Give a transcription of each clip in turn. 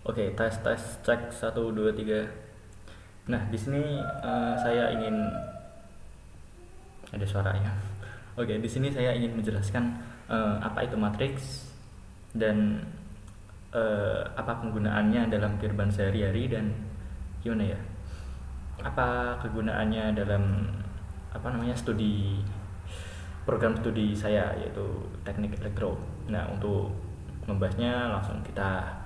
Oke, tes tes cek 1 2 3. Nah, di sini saya ingin ada suaranya. Oke, di sini saya ingin menjelaskan apa itu matriks dan apa penggunaannya dalam kehidupan sehari-hari dan gimana ya? Apa kegunaannya dalam program studi saya yaitu teknik elektro. Nah, untuk membahasnya langsung kita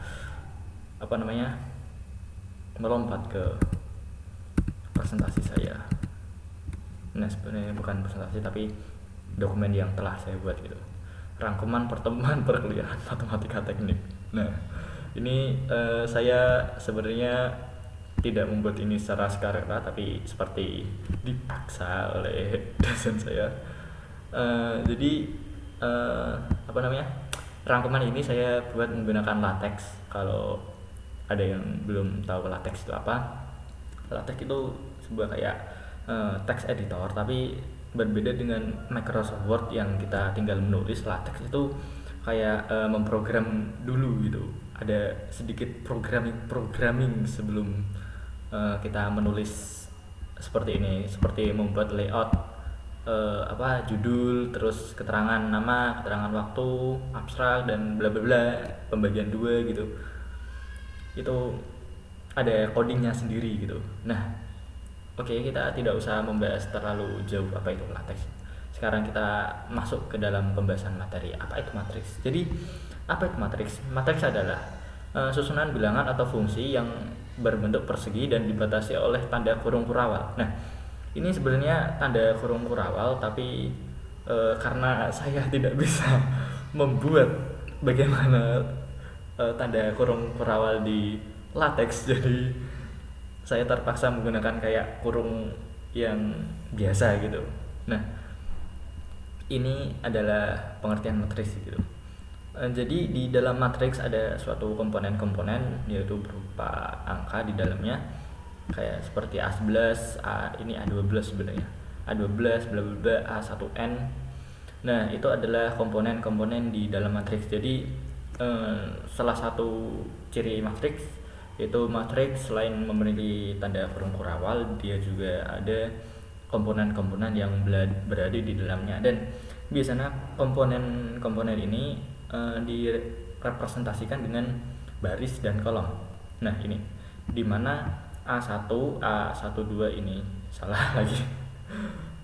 melompat ke presentasi saya. Nah, sebenarnya bukan presentasi tapi dokumen yang telah saya buat gitu. Rangkuman pertemuan perkuliahan matematika teknik. Nah, ini saya sebenarnya tidak membuat ini secara sukarela tapi seperti dipaksa oleh dosen saya. Jadi rangkuman ini saya buat menggunakan latex. Kalau ada yang belum tahu latex itu apa, latex itu sebuah kayak text editor tapi berbeda dengan Microsoft Word yang kita tinggal menulis. Latex itu kayak memprogram dulu gitu, ada sedikit programming sebelum kita menulis seperti ini, seperti membuat layout judul, terus keterangan nama, keterangan waktu, abstrak dan bla bla bla, pembagian dua gitu. Itu ada codingnya sendiri gitu. Nah, oke, kita tidak usah membahas terlalu jauh apa itu latex. Sekarang kita masuk ke dalam pembahasan materi. Apa itu matriks? Jadi, apa itu matriks? Matriks adalah susunan bilangan atau fungsi yang berbentuk persegi dan dibatasi oleh tanda kurung kurawal. Nah, ini sebenarnya tanda kurung kurawal tapi karena saya tidak bisa membuat bagaimana tanda kurung kurawal di latex, jadi saya terpaksa menggunakan kayak kurung yang biasa gitu. Nah, ini adalah pengertian matriks gitu. Jadi di dalam matriks ada suatu komponen-komponen yaitu berupa angka di dalamnya, kayak seperti A11, ini A12 sebenarnya. A12 bla bla bla A1N. Nah, itu adalah komponen-komponen di dalam matriks. Jadi salah satu ciri matriks yaitu matriks selain memiliki tanda kurung kurawal, dia juga ada komponen-komponen yang berada di dalamnya, dan biasanya komponen-komponen ini direpresentasikan dengan baris dan kolom. Nah, ini dimana A1, A12 ini salah lagi.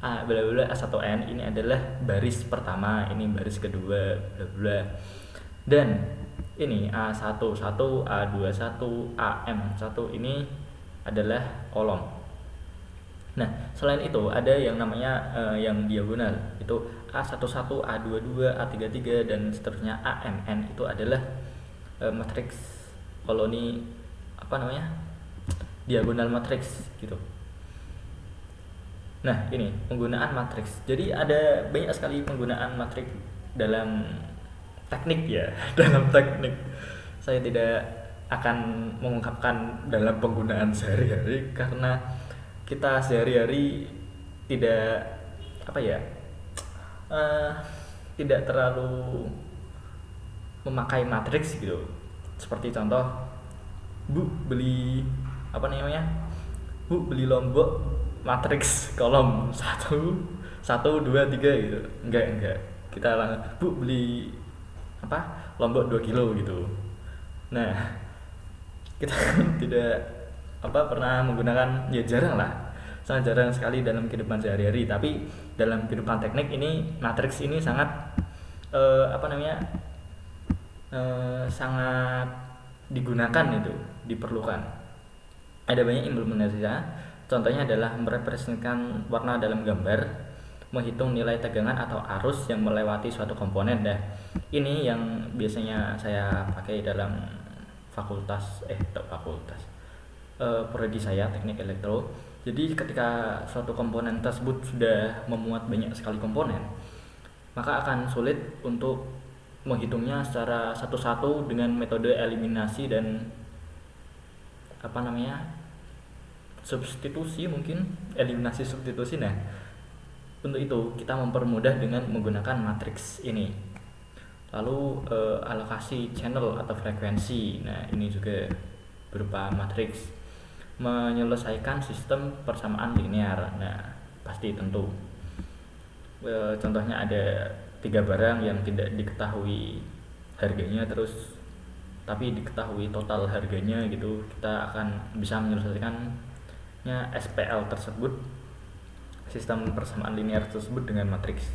A bla bla A1N ini adalah baris pertama, ini baris kedua, bla bla. Dan ini A11, A21, AM1 ini adalah kolom. Nah, selain itu ada yang namanya yang diagonal, itu A11, A22, A33 dan seterusnya. AMN itu adalah matriks koloni diagonal matriks gitu. Nah, ini penggunaan matriks. Jadi ada banyak sekali penggunaan matriks dalam teknik ya. Dalam teknik saya tidak akan mengungkapkan dalam penggunaan sehari-hari karena kita sehari-hari tidak tidak terlalu memakai matriks gitu. Seperti contoh, Bu beli lombok matriks kolom 1 1 2 3 gitu. Enggak. Kita langsung, Bu beli lombok 2 kilo gitu. Nah, kita tidak pernah menggunakan, ya jarang lah, sangat jarang sekali dalam kehidupan sehari-hari. Tapi dalam kehidupan teknik ini matriks ini sangat sangat digunakan, itu diperlukan. Ada banyak implementasinya. Contohnya adalah merepresentasikan warna dalam gambar, menghitung nilai tegangan atau arus yang melewati suatu komponen. Nah, ini yang biasanya saya pakai dalam prodi saya teknik elektro. Jadi ketika suatu komponen tersebut sudah memuat banyak sekali komponen, maka akan sulit untuk menghitungnya secara satu-satu dengan metode eliminasi dan substitusi, mungkin eliminasi substitusi. Nah, untuk itu kita mempermudah dengan menggunakan matriks ini. Lalu alokasi channel atau frekuensi. Nah, ini juga berupa matriks. Menyelesaikan sistem persamaan linear. Nah, pasti tentu. Contohnya ada 3 barang yang tidak diketahui harganya, terus tapi diketahui total harganya gitu. Kita akan bisa menyelesaikannya SPL tersebut, sistem persamaan linear tersebut, dengan matriks.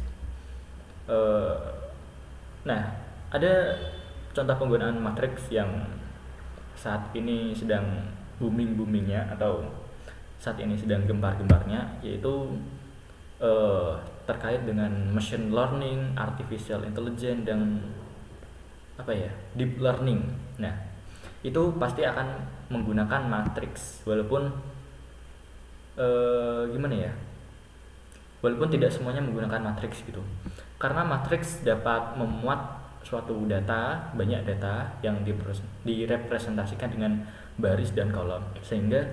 Nah, ada contoh penggunaan matriks yang saat ini sedang booming-boomingnya atau saat ini sedang gempar-gemparnya, yaitu terkait dengan machine learning, artificial intelligence, dan deep learning. Nah, itu pasti akan menggunakan matriks, walaupun walaupun tidak semuanya menggunakan matriks gitu. Karena matriks dapat memuat suatu data, banyak data yang direpresentasikan dengan baris dan kolom, sehingga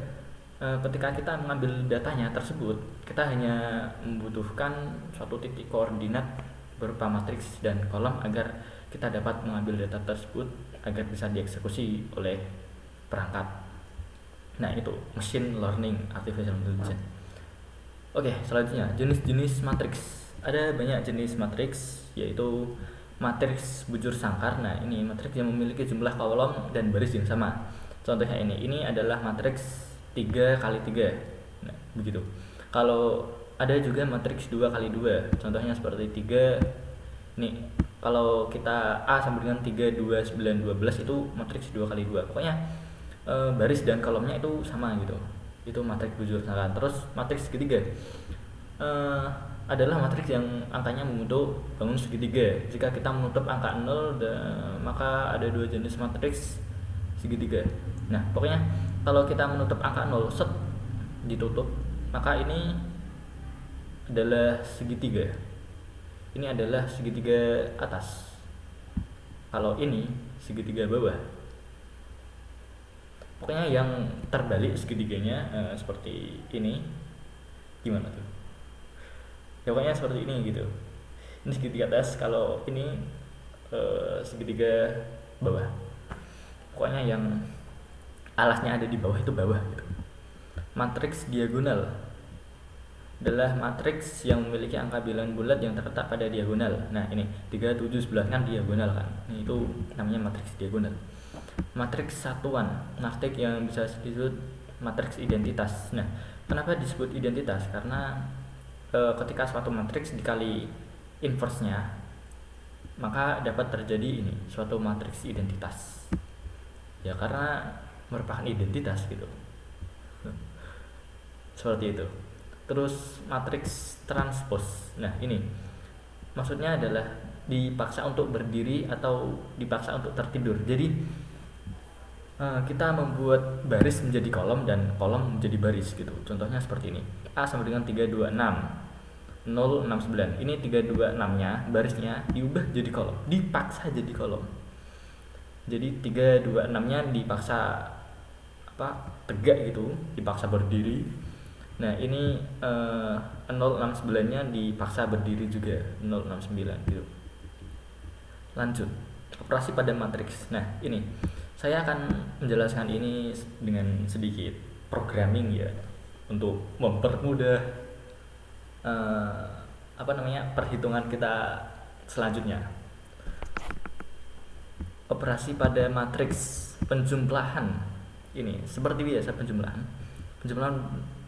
ketika kita mengambil datanya tersebut, kita hanya membutuhkan suatu titik koordinat berupa matriks dan kolom agar kita dapat mengambil data tersebut agar bisa dieksekusi oleh perangkat. Nah, itu machine learning, artificial intelligence. Oke, selanjutnya jenis-jenis matriks. Ada banyak jenis matriks, yaitu matriks bujur sangkar. Nah, ini matriks yang memiliki jumlah kolom dan baris yang sama. Contohnya ini adalah matriks 3x3. Nah, begitu. Kalau ada juga matriks 2x2. Contohnya seperti 3. Nih, kalau kita A sama dengan 3, 2, 9, 12 itu matriks 2x2. Pokoknya baris dan kolomnya itu sama gitu. Itu matriks bujur sangkar. Terus matriks segitiga adalah matriks yang angkanya membentuk bangun segitiga. Jika kita menutup angka 0, maka ada 2 jenis matriks segitiga. Nah, pokoknya kalau kita menutup angka 0 ditutup, maka ini adalah segitiga. Ini adalah segitiga atas. Kalau ini segitiga bawah. Pokoknya yang terbalik segitiganya seperti ini. Gimana tuh? Ya, pokoknya seperti ini gitu. Ini segitiga atas, kalau ini segitiga bawah. Pokoknya yang alasnya ada di bawah itu bawah gitu. Matriks diagonal adalah matriks yang memiliki angka bilangan bulat yang terletak pada diagonal. Nah, ini 3, 7, 11 kan diagonal kan. Ini itu namanya matriks diagonal. Matriks satuan, matriks yang bisa disebut matriks identitas. Nah, kenapa disebut identitas? Karena ketika suatu matriks dikali inverse-nya, maka dapat terjadi ini, suatu matriks identitas. Ya, karena merupakan identitas gitu. Seperti itu. Terus matriks transpose. Nah, ini maksudnya adalah dipaksa untuk berdiri atau dipaksa untuk tertidur. Jadi kita membuat baris menjadi kolom dan kolom menjadi baris gitu. Contohnya seperti ini. A sama dengan 326 069. Ini 326-nya barisnya diubah jadi kolom, dipaksa jadi kolom. Jadi 326-nya dipaksa tegak gitu, dipaksa berdiri. Nah, ini 069-nya dipaksa berdiri juga, 069 gitu. Lanjut, operasi pada matriks. Nah, ini saya akan menjelaskan ini dengan sedikit programming ya, untuk mempermudah perhitungan kita selanjutnya. Operasi pada matriks penjumlahan. Ini seperti biasa penjumlahan. Penjumlahan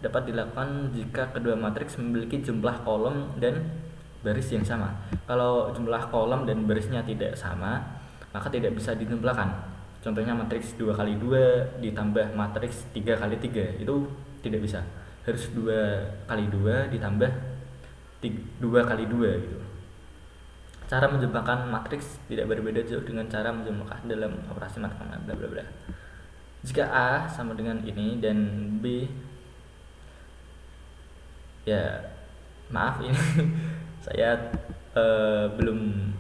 dapat dilakukan jika kedua matriks memiliki jumlah kolom dan baris yang sama. Kalau jumlah kolom dan barisnya tidak sama, maka tidak bisa dijumlahkan. Contohnya matriks 2x2 ditambah matriks 3x3 itu tidak bisa. Harus 2x2 ditambah 2x2 gitu. Cara menjumlahkan matriks tidak berbeda jauh dengan cara menjumlahkan dalam operasi matematika bla bla bla. Jika A sama dengan ini dan B, ya maaf ini saya belum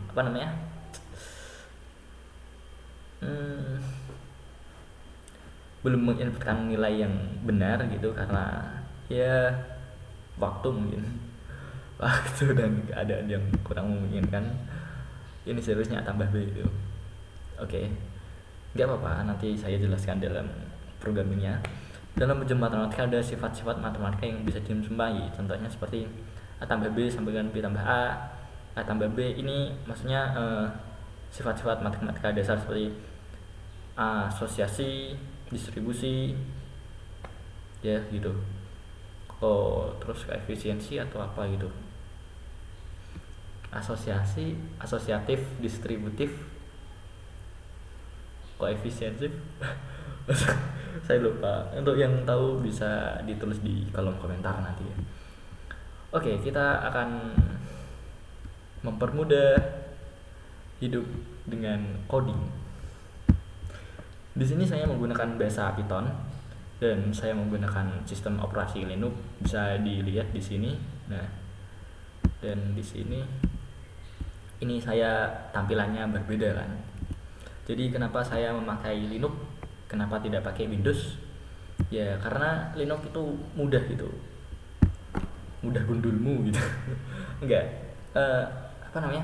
belum menginputkan nilai yang benar gitu, karena ya waktu dan keadaan yang kurang memungkinkan. Ini seharusnya A tambah B gitu. Oke, nggak apa-apa, nanti saya jelaskan dalam programmingnya. Dalam ujian matematika ada sifat-sifat matematika yang bisa dijumpai. Contohnya seperti A tambah B sama dengan B tambah A tambah B. Ini maksudnya sifat-sifat matematika dasar seperti asosiasi, distribusi, ya gitu. Oh, terus koefisiensi atau apa gitu. Asosiasi, asosiatif, distributif, koefisiensif. Saya lupa. Untuk yang tahu bisa ditulis di kolom komentar nanti ya. Oke, kita akan mempermudah hidup dengan coding. Di sini saya menggunakan bahasa Python dan saya menggunakan sistem operasi Linux, bisa dilihat di sini. Nah, dan di sini ini saya tampilannya berbeda kan. Jadi kenapa saya memakai Linux, kenapa tidak pakai Windows? Ya karena Linux itu mudah gitu, mudah gundulmu gitu. Enggak, apa namanya,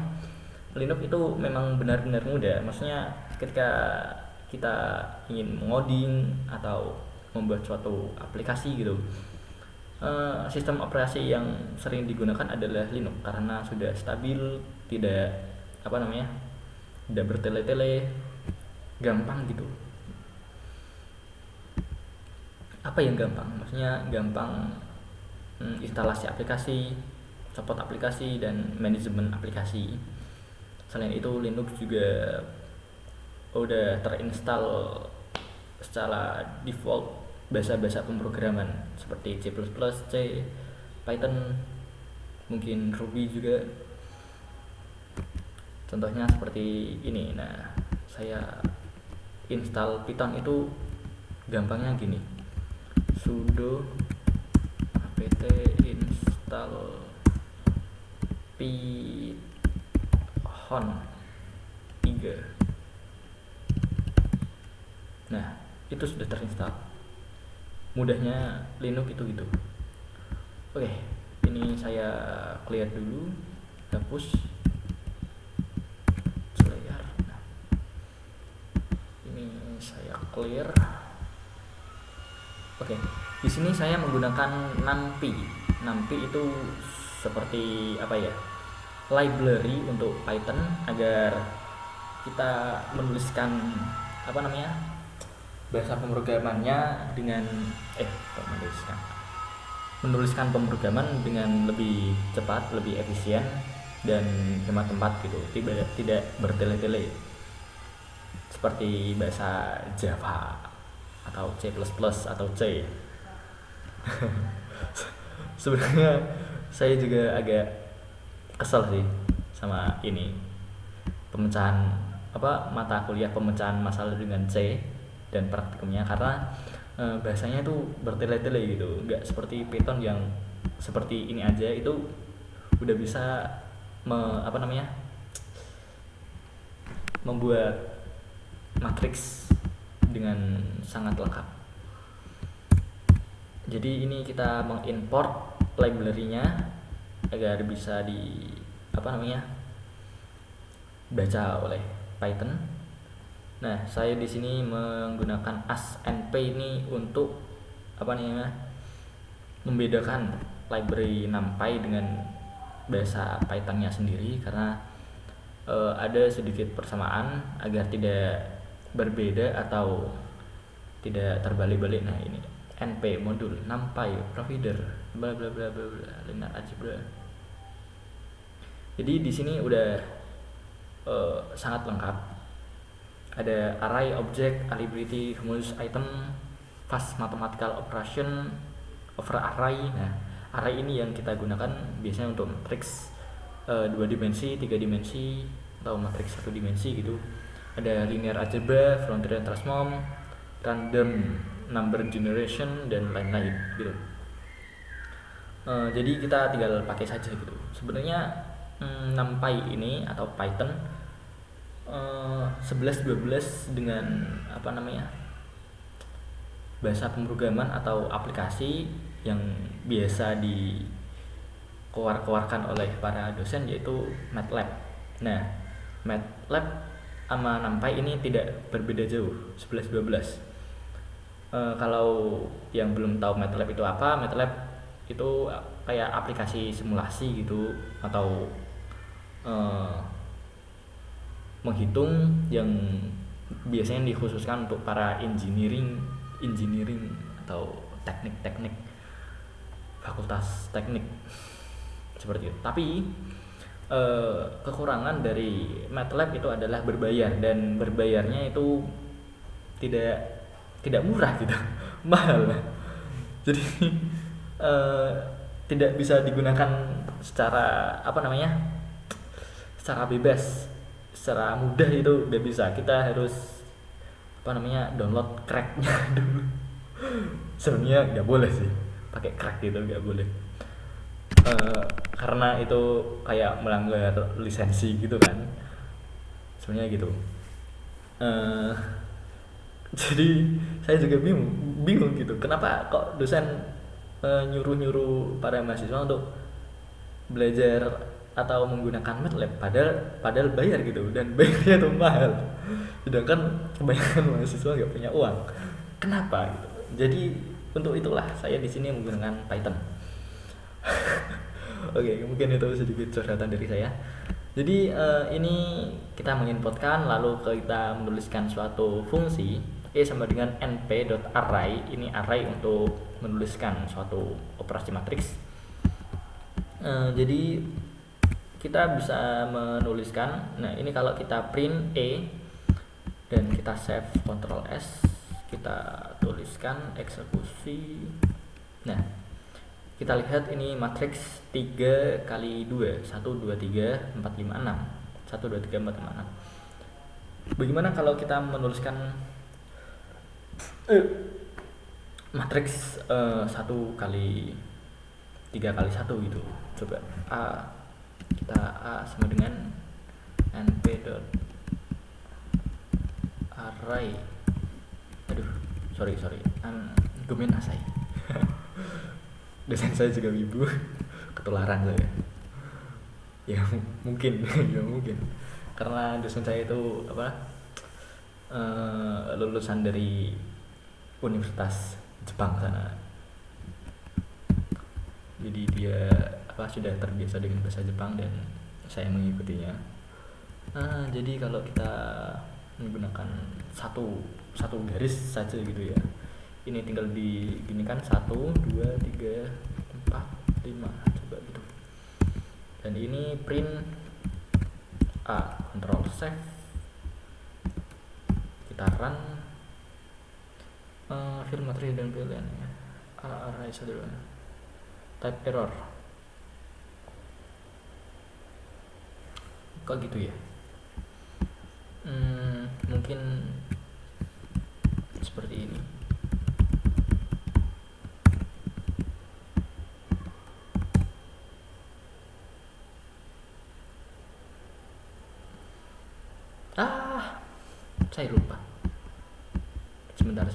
Linux itu memang benar-benar mudah. Maksudnya ketika kita ingin mengoding atau membuat suatu aplikasi gitu, sistem operasi yang sering digunakan adalah Linux karena sudah stabil, tidak apa namanya, tidak bertele-tele, gampang gitu. Apa yang gampang? Maksudnya gampang instalasi aplikasi, support aplikasi, dan manajemen aplikasi. Selain itu Linux juga udah terinstall secara default bahasa-bahasa pemrograman seperti C++, C, Python, mungkin Ruby juga. Contohnya seperti ini. Nah, saya install Python itu gampangnya gini. Sudo apt install Python 3. Nah, itu sudah terinstall. Mudahnya Linux itu gitu. Oke, ini saya clear dulu, hapus layar. Nah, ini saya clear. Oke, di sini saya menggunakan NumPy. NumPy itu seperti apa ya? Library untuk Python agar kita menuliskan apa namanya? Bahasa pemrogramannya dengan menuliskan pemrograman dengan lebih cepat, lebih efisien dan hemat tempat gitu. Tidak bertele-tele seperti bahasa Java atau C++ atau C. Sebenarnya saya juga agak kesel sih sama ini pemecahan mata kuliah pemecahan masalah dengan C dan praktikumnya, karena bahasanya itu bertele-tele gitu, nggak seperti Python yang seperti ini aja itu udah bisa membuat matriks dengan sangat lengkap. Jadi ini kita mengimport library-nya agar bisa baca oleh Python. Nah, saya di sini menggunakan ASNP ini untuk membedakan library NumPy dengan bahasa Python-nya sendiri, karena ada sedikit persamaan agar tidak berbeda atau tidak terbalik-balik. Nah, ini NP modul NumPy provider bla bla bla bla bla linear algebra. Jadi di sini udah sangat lengkap. Ada array, object, alibrity, cumulus item, fast mathematical operation, over array. Nah, array ini yang kita gunakan biasanya untuk matriks 2 dimensi, 3 dimensi, atau matriks 1 dimensi gitu. Ada linear algebra, frontier transform, random number generation, dan lain-lain gitu. Jadi kita tinggal pakai saja gitu. Sebenarnya NumPy ini atau Python 11-12 dengan bahasa pemrograman atau aplikasi yang biasa dikeluarkan oleh para dosen, yaitu MATLAB. Nah, MATLAB sama NumPy ini tidak berbeda jauh, 11-12. Kalau yang belum tahu MATLAB itu apa, MATLAB itu kayak aplikasi simulasi gitu, atau eh, menghitung yang biasanya dikhususkan untuk para engineering atau teknik-teknik fakultas teknik seperti itu. Tapi kekurangan dari MATLAB itu adalah berbayar, dan berbayarnya itu tidak murah gitu, mahal. Jadi eh, tidak bisa digunakan secara secara bebas, secara mudah, itu nggak bisa. Kita harus download cracknya dulu. Sebenarnya nggak boleh sih pakai crack gitu, nggak boleh. Karena itu kayak melanggar lisensi gitu kan, sebenarnya gitu. Eh, jadi saya juga bingung gitu, kenapa kok dosen nyuruh para mahasiswa untuk belajar atau menggunakan MATLAB, padahal bayar gitu, dan bayarnya tuh mahal, sedangkan kebanyakan mahasiswa nggak punya uang. Kenapa gitu? Jadi untuk itulah saya di sini menggunakan Python. Oke, mungkin itu sedikit curhatan dari saya. Jadi ini kita menginputkan, lalu kita menuliskan suatu fungsi E sama dengan np.array. Ini array untuk menuliskan suatu operasi matriks. Jadi kita bisa menuliskan. Nah, ini kalau kita print E dan kita save Ctrl S, kita tuliskan eksekusi. Nah, kita lihat ini matriks 3 kali 2, 1 2 3 4 5 6, 1 2 3 4 5 6. Bagaimana kalau kita menuliskan matriks 1 kali 3 kali 1 gitu? Coba kita A sama dengan np.array. Aduh, sorry Gumenasai. Dosen saya juga wibu, ketularan saya. Ya mungkin ya mungkin karena dosen saya itu lulusan dari Universitas Jepang sana, jadi dia sudah terbiasa dengan bahasa Jepang dan saya mengikutinya. Jadi kalau kita menggunakan satu garis saja gitu ya, ini tinggal diginikan 1 2 3 4 5, coba gitu. Dan ini print A, Ctrl save, kita run. Fill materi dan pilihan ya, array sederhana, type error. Kok gitu ya? Mungkin seperti ini. Saya lupa. Sebentar.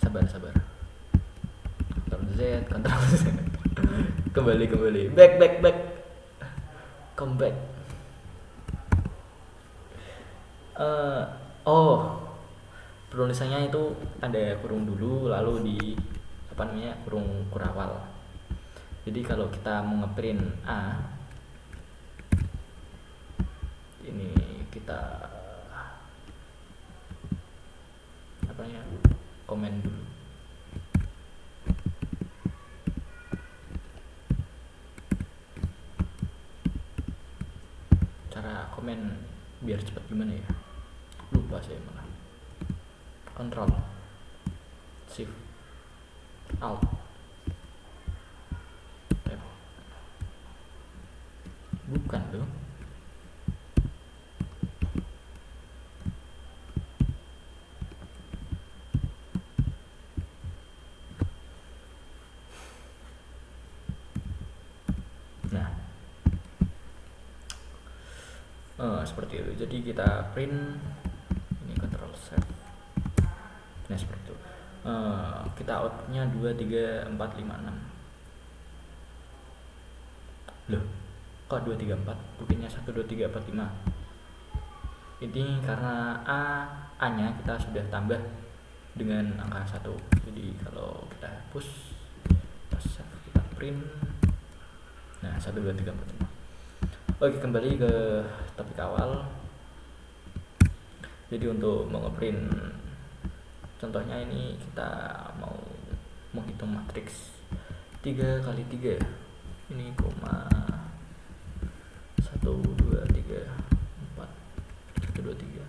Sabar. Ctrl Z. Kembali. Back. Come back. Penulisannya itu ada kurung dulu, lalu di kurung kurawal. Jadi kalau kita mau ngeprint A, ini kita komen dulu. Cara komen biar cepat gimana ya? Lupa saya malah. Ctrl Shift Alt F. Bukan tuh. Seperti itu. Jadi kita print ini, Ctrl save. Nah, seperti itu. Kita outputnya 2 3 4 5 6. Loh, kok 2 3 4? Bukannya 1 2 3 4 5. Ini karena A nya kita sudah tambah dengan angka 1. Jadi kalau kita hapus, kita save, kita print. Nah, 1 2 3 4 5. Oke, kembali ke topik awal. Jadi untuk nge-print contohnya ini kita mau menghitung matriks 3 kali 3. Ini koma 1 2 3 4 1 2 3.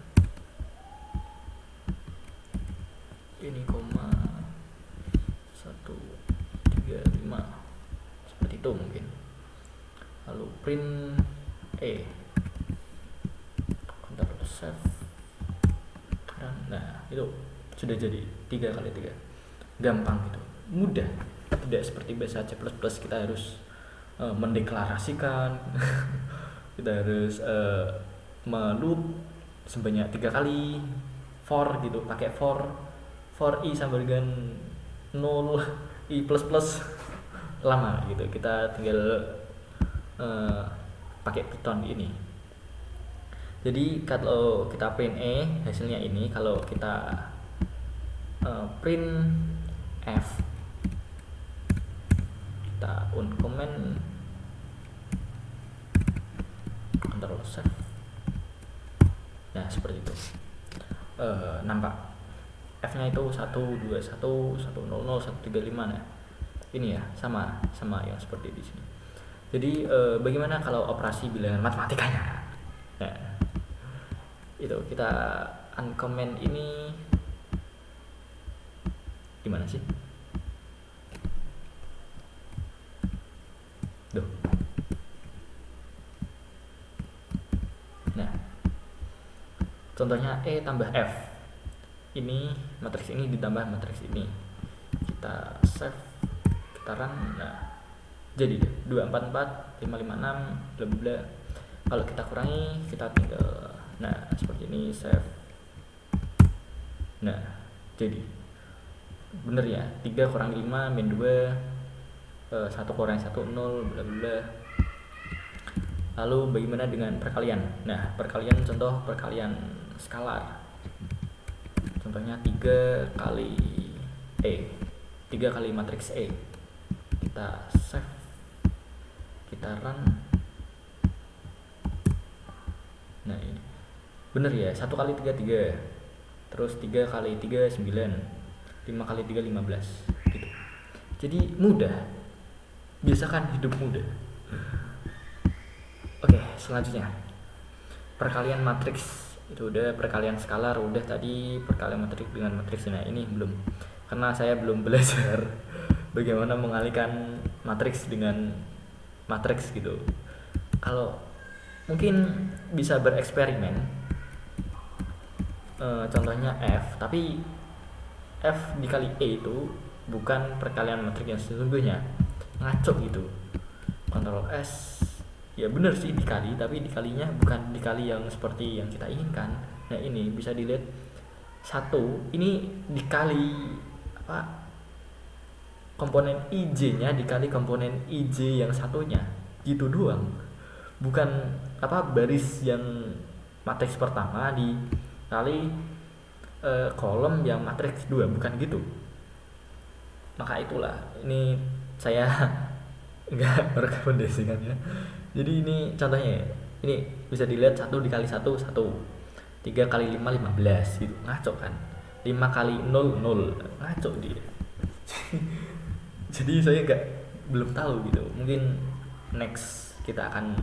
Ini koma 1 3 5. Seperti itu mungkin. Lalu print E, Ctrl save. Nah, itu sudah jadi 3 kali 3. Gampang gitu, mudah. Tidak seperti bahasa C++ kita harus mendeklarasikan kita harus meloop sebanyak 3 kali, for gitu, pakai for i sama dengan 0, i plus plus, lama gitu. Kita tinggal pakai Python ini. Jadi kalau kita print E, hasilnya ini. Kalau kita print F, kita uncomment, Ctrl save. Nah, seperti itu. Nampak F nya itu 1 2 1 1 0 0 1 3 5. Nah, ini ya, sama yang seperti di sini. Jadi bagaimana kalau operasi bilangan matematikanya? Nah, itu kita uncomment ini gimana sih? Duh. Nah, contohnya E tambah F. Ini matriks ini ditambah matriks ini. Kita save, kita run. Nah, jadi 244 556 bla bla. Kalau kita kurangi, kita tinggal, nah seperti ini, save. Nah, jadi bener ya, 3 kurangi 5 min 2, 1 kurangi 1 0 bla bla. Lalu bagaimana dengan perkalian? Nah, perkalian, contoh perkalian skalar. Contohnya 3 kali E, 3 kali matriks E. Kita save, kita run. Nah, ini bener ya, 1 kali 3 3, terus 3 kali 3 9, 5 kali 3 15 gitu. Jadi mudah, biasakan hidup mudah. Oke, selanjutnya perkalian matriks. Itu udah, perkalian skalar udah tadi, perkalian matriks dengan matriks. Nah, ini belum, karena saya belum belajar bagaimana mengalihkan matriks dengan matriks gitu. Kalau mungkin bisa bereksperimen, contohnya F, tapi F dikali E itu bukan perkalian matriks yang sesungguhnya, ngaco gitu. Ctrl S, ya bener sih dikali, tapi dikalinya bukan dikali yang seperti yang kita inginkan. Nah, ini bisa dilihat 1 ini dikali apa, komponen IJ nya dikali komponen IJ yang satunya gitu doang, bukan apa, baris yang matriks pertama dikali kolom yang matriks 2, bukan gitu. Maka itulah ini saya enggak merekomendasikannya. Jadi ini contohnya, ini bisa dilihat 1 dikali 1 1, 3 kali 5 15 gitu, ngaco kan. 5 kali 0 0, ngaco dia. Jadi saya belum tahu gitu. Mungkin next kita akan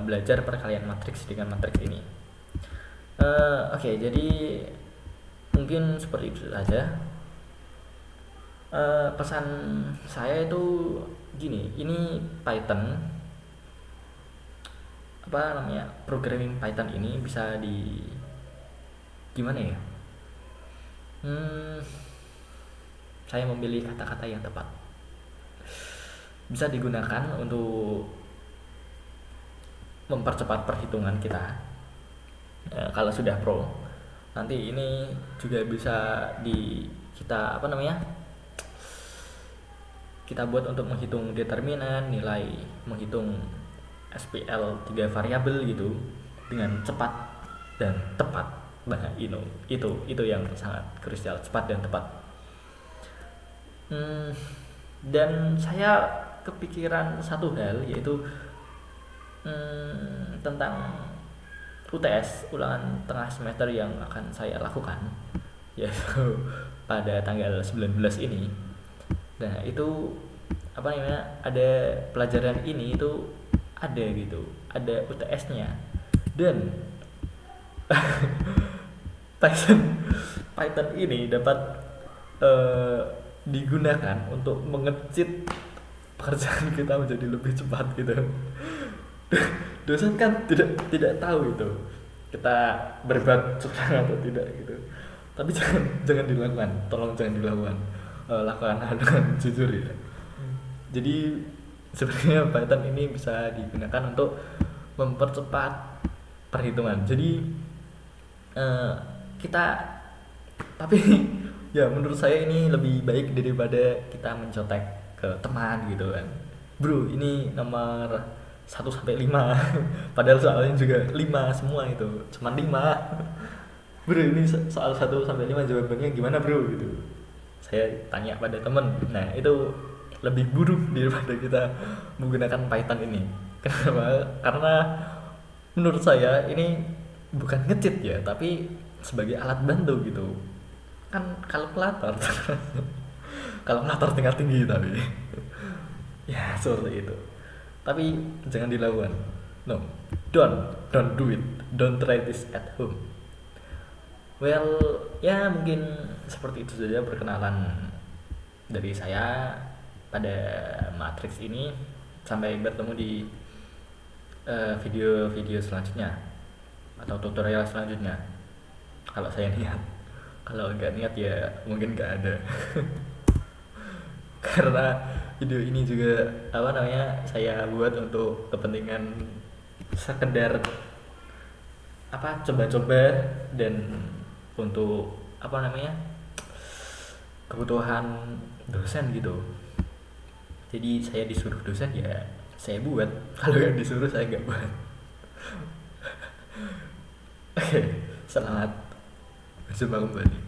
belajar perkalian matriks dengan matriks ini. Oke, jadi mungkin seperti itu saja. Pesan saya itu gini, ini Python, apa namanya, programming Python ini bisa di gimana ya, saya memilih kata-kata yang tepat, bisa digunakan untuk mempercepat perhitungan kita. Kalau sudah pro, nanti ini juga bisa kita apa namanya, kita buat untuk menghitung determinan, nilai, menghitung SPL 3 variabel gitu dengan cepat. dan tepat. Nah, itu yang sangat krusial, cepat dan tepat. Dan saya kepikiran satu hal, yaitu tentang UTS, ulangan tengah semester, yang akan saya lakukan, yaitu pada tanggal 19 ini. Nah, itu apa namanya, ada pelajaran ini itu ada gitu, ada UTS-nya. Dan Python ini dapat digunakan untuk mengecit pekerjaan kita menjadi lebih cepat gitu. Dosen kan tidak tahu itu kita berbuat curang atau tidak gitu, tapi jangan dilakukan, tolong jangan dilakukan. Lakukan hal dengan jujur ya. Jadi sebenarnya Python ini bisa digunakan untuk mempercepat perhitungan. Jadi kita, tapi ya menurut saya ini lebih baik daripada kita mencontek ke teman gitu kan. Bro, ini nomor 1 sampai 5. Padahal soalnya juga 5 semua, itu cuma 5. Bro, ini soal 1 sampai 5 jawabannya gimana, bro, gitu. Saya tanya pada teman. Nah, itu lebih buruk daripada kita menggunakan Python ini. Kenapa? Karena menurut saya ini bukan nge-cheat ya, tapi sebagai alat bantu gitu. Kan kalkulator. Kalkulator tingkat tinggi tapi. Ya, seperti itu. Tapi jangan dilakukan. No. Don't do it. Don't try this at home. Well, ya mungkin seperti itu saja perkenalan dari saya pada Matrix ini. Sampai bertemu di video-video selanjutnya atau tutorial selanjutnya, kalau saya niat. Kalau nggak niat ya mungkin nggak ada. Karena video ini juga saya buat untuk kepentingan sekedar coba-coba, dan untuk kebutuhan dosen gitu. Jadi saya disuruh dosen ya saya buat, kalau yang disuruh saya nggak buat. Oke, selamat berjumpa kembali.